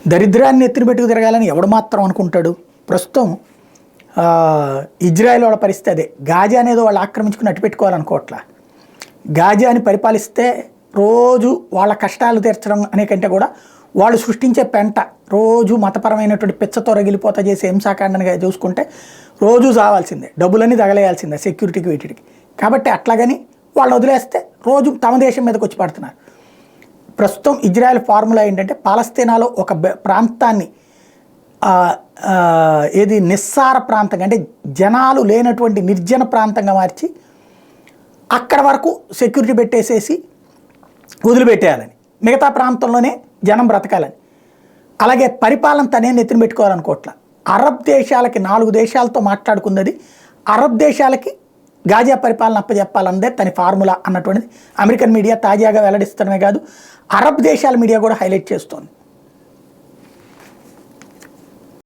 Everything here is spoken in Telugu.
దరిద్రాన్ని ఎత్తిన పెట్టుకు తిరగాలని ఎవడు మాత్రం అనుకుంటాడు. ప్రస్తుతం ఇజ్రాయెల్ వాళ్ళ పరిస్థితి అదే. గాజా అనేది వాళ్ళు ఆక్రమించుకుని అట్టు పెట్టుకోవాలనుకోవట్లా. గాజాని పరిపాలిస్తే రోజు వాళ్ళ కష్టాలు తీర్చడం అనే కంటే కూడా వాళ్ళు సృష్టించే పెంట రోజు మతపరమైనటువంటి పిచ్చతో రగిలిపోతా చేసే హింసాకాండనిగా చూసుకుంటే రోజు చావాల్సిందే, డబ్బులన్నీ తగలేయాల్సిందే సెక్యూరిటీకి వీటికి. కాబట్టి అట్లాగని వాళ్ళు వదిలేస్తే రోజు తమ దేశం మీదకి వచ్చి పడుతున్నారు. ప్రస్తుతం ఇజ్రాయెల్ ఫార్ములా ఏంటంటే పాలస్తీనాలో ఒక ప్రాంతాన్ని ఏది నిస్సార ప్రాంతంగా అంటే జనాలు లేనటువంటి నిర్జన ప్రాంతంగా మార్చి అక్కడ వరకు సెక్యూరిటీ పెట్టేసేసి వదిలిపెట్టేయాలని, మిగతా ప్రాంతంలోనే జనం బ్రతకాలని. అలాగే పరిపాలన తనే నెత్తిన పెట్టుకోవాలనుకోవట్లా. అరబ్ దేశాలకి 4 దేశాలతో మాట్లాడుకున్నది, అరబ్ దేశాలకి గాజా పరిపాలన అప్పచెప్పాలన్నదే తన ఫార్ములా అన్నటువంటిది అమెరికన్ మీడియా తాజాగా వెల్లడిస్తడమే కాదు, అరబ్ దేశాల మీడియా కూడా హైలైట్ చేస్తోంది.